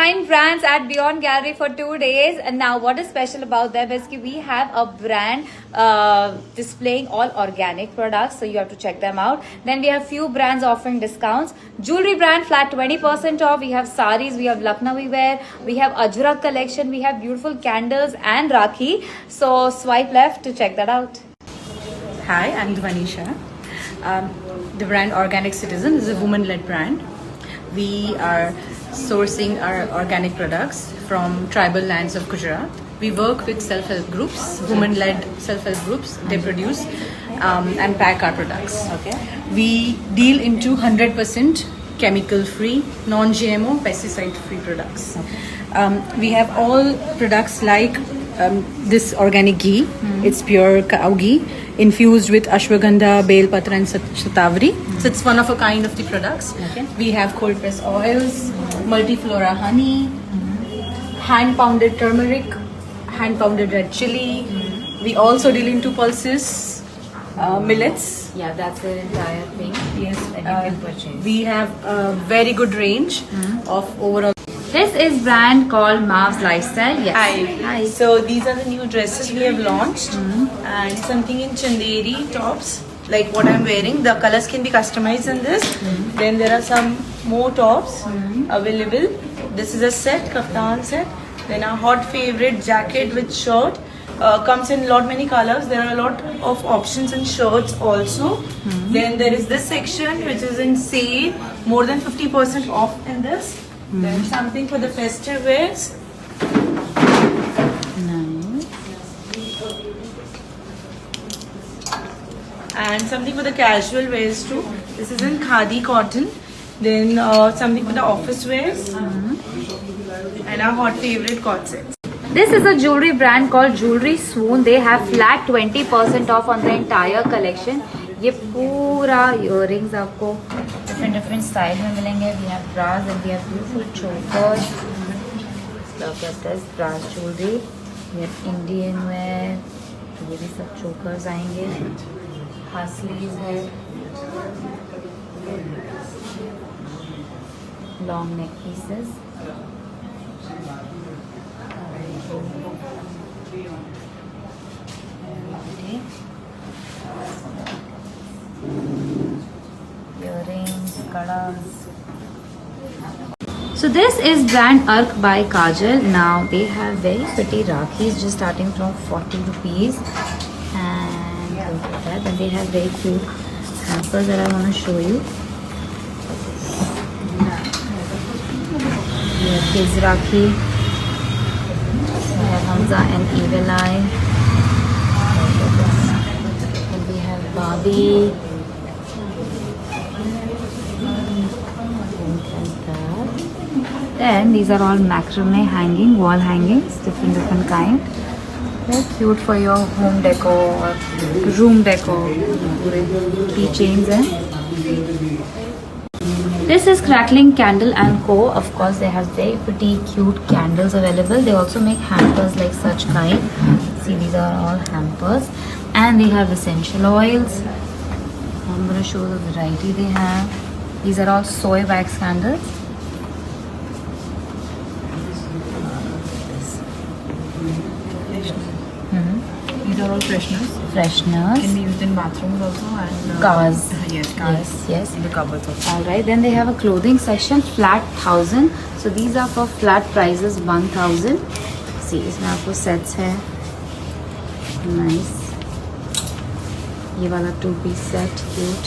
9 brands at Beyond Gallery for 2 days. And now what is special about them is we have a brand displaying all organic products. So you have to check them out. Then we have few brands offering discounts. Jewelry brand flat 20% off. We have saris, we have Lucknowi wear, we have Ajrak collection, we have beautiful candles and Rakhi. So swipe left to check that out. Hi, I'm Dhvanisha. The brand Organic Citizen is a woman-led brand. We are sourcing our organic products from tribal lands of Gujarat. We work with self-help groups, women-led self-help groups. They produce and pack our products. Okay. We deal into 100% chemical-free, non-GMO, pesticide-free products. Okay. We have all products like this organic ghee. It's pure cow ghee infused with ashwagandha, bel patra and shatavari. So it's one of a kind of the products. Okay. We have cold press oils, multiflora honey, hand pounded turmeric, hand pounded red chili. We also deal into pulses, millets. Yeah, that's the entire thing. Yes, that you can purchase. we have a very good range of overall. This is brand called Mav's Lifestyle. Yes. Hi. So these are the new dresses we have launched, and something in Chanderi tops, like what I'm wearing. The colors can be customized in this. Then there are some more tops available. This is a set, kaftan set. Then a hot favorite jacket with shirt. Comes in many colors. There are a lot of options in shirts also. Then there is this section which is in sale, more than 50% off in this. Then something for the festive wears. Nice. And something for the casual wears too. This is in khadi cotton. Then something for the office wears. And our hot favorite cord sets. This is a jewelry brand called Jewelry Swoon. They have flat 20% off on the entire collection. ये पूरा earrings आपको different style में मिलेंगे. We have bras and we have beautiful chokers. Look at this brass jewelry. We have Indian wear. ये भी सब chokers आएंगे. Half sleeves है. Long neck pieces. Earrings, kadas. So this is brand Ark by Kajal. Now they have very pretty Rakhis just starting from 40 rupees. And look at that. And they have very cute hampers that I want to show you. We have Kids Rakhi. We have Hamza and Evil Eye. And we have Barbie. Then these are all macrame hanging, wall hangings, different kind. Very cute for your home decor or room decor. Keychains and this is Crackling Candle and Co. Of course, they have very pretty cute candles available. They also make hampers like such kind. See, these are all hampers, and they have essential oils. I'm going to show the variety they have. These are all soy wax candles. These are all fresheners. Fresheners. Can be used in bathrooms also and Cars. Yes, cars. Yes. In the cupboards also. Alright, then they have a clothing section, flat 1000. So these are for flat prices 1000. See, इसमें आपको sets है. Nice. ये वाला 2-piece set, cute.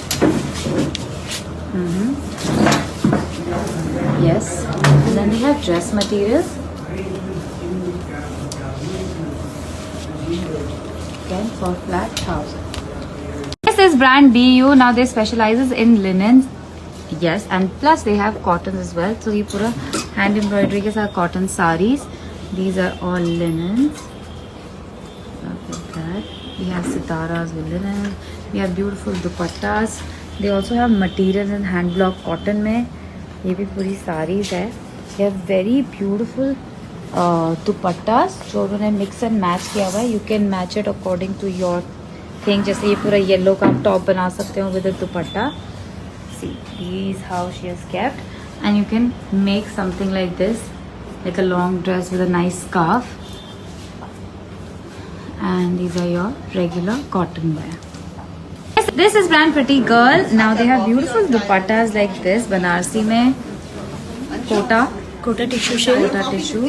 Yes. And then they have dress materials. Again for flat 1000. This is brand BU. Now they specializes in linens. Yes, and plus they have cottons as well. So ये पूरा hand embroidery के साथ cotton saris. These are all linens. Look at that. We have sitaras with linen. We have beautiful dupattas. They also have materials in hand block cotton में. ये भी पूरी saris है. They have very beautiful दुपट्टास जो उन्होंने mix and match किया हुआ है. You can match it according to your thing. जैसे ये पूरा येलो का आप टॉप बना सकते हो with dupatta. See this how she has kept and you can make something like this like a long dress with a nice scarf. And these are your regular cotton wear. This is brand Pretty Girl. Now they have beautiful dupattas like this. Banarsi में Kota tissue shell, Kota tissue,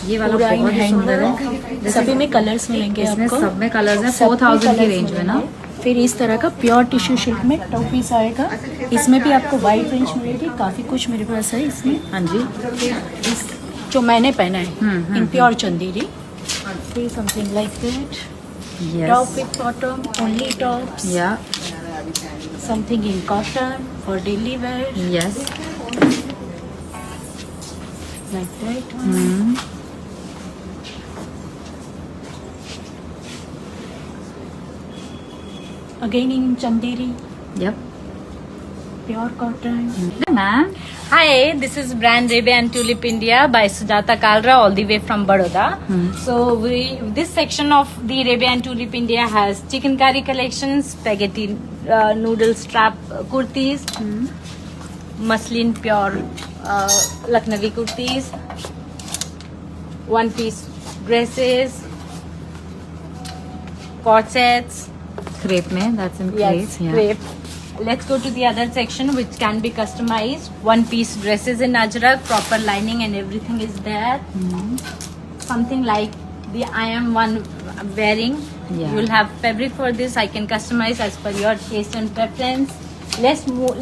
ये वाला बहुत सुंदर है। सभी में colours मिलेंगे इसमें आपको। सब में कलर्स हैं, सब में 4000 की colours रेंज में ना। मिलेंगे। फिर इस तरह का प्योर टिश्यू सिल्क में टॉप पीस आएगा। इसमें भी आपको वाइड रेंज मिलेगी, काफी कुछ मेरे पास है इसमें। हाँ जी, इस जो मैंने पहना है हम्म, इन प्योर चंदेरी, फिर something like that, top yes, with bottom, only tops, या something in cotton for daily wear yes, like that. Again in Chanderi, yup. Pure cotton. Ma'am, Hi, this is brand Rebe and Tulip India by Sujata Kalra, all the way from Baroda. So this section of the Rebe and Tulip India has chicken curry collections, spaghetti noodle strap kurtis, muslin pure Lucknowi kurtis, one-piece dresses, corsets. crepe में, that's in crepe. Yes, yeah. crepe. Let's go to the other section which can be customized. One piece dresses in Ajrak, proper lining and everything is there. Something like the I am one wearing. Yeah. You'll have fabric for this. I can customize as per your taste and preference. Let's move.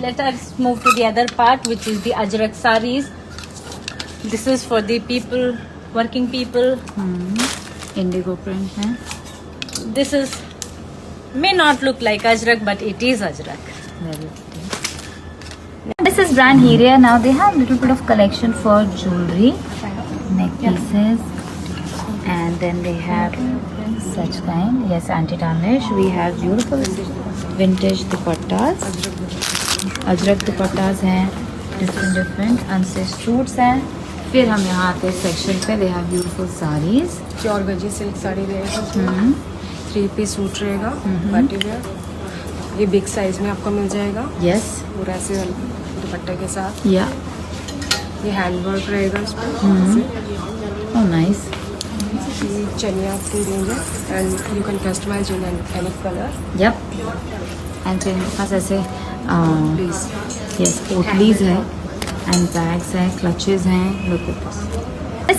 Let us move to the other part, which is the Ajrak saris. This is for the people, working people. Indigo print है. This is may not look like Ajrak, but it is Ajrak. Very pretty. This is brand Heria. Now they have little bit of collection for jewelry, neck pieces, and then they have such kind. Yes, anti-tarnish. We have beautiful vintage dupattas. Ajrak dupattas हैं, different unstitched suits हैं. फिर हम यहाँ आते हैं section पे. They have beautiful sarees. Pure Gaji silk sari रहेगा, 3 piece suit रहेगा, पार्टी वेयर। ये बिग साइज में आपको मिल जाएगा, Yes. पूरा ऐसे दुपट्टे के साथ। Yeah. ये हैंड वर्क रहेगा इस पर। Oh, nice. ये चनिया की रेंज है and you can customize in any colour. Yep. And फिर इनके पास ऐसे प्लीज yes पोटलीज है एंड बैग्स हैं, क्लचेस हैं. Look at this.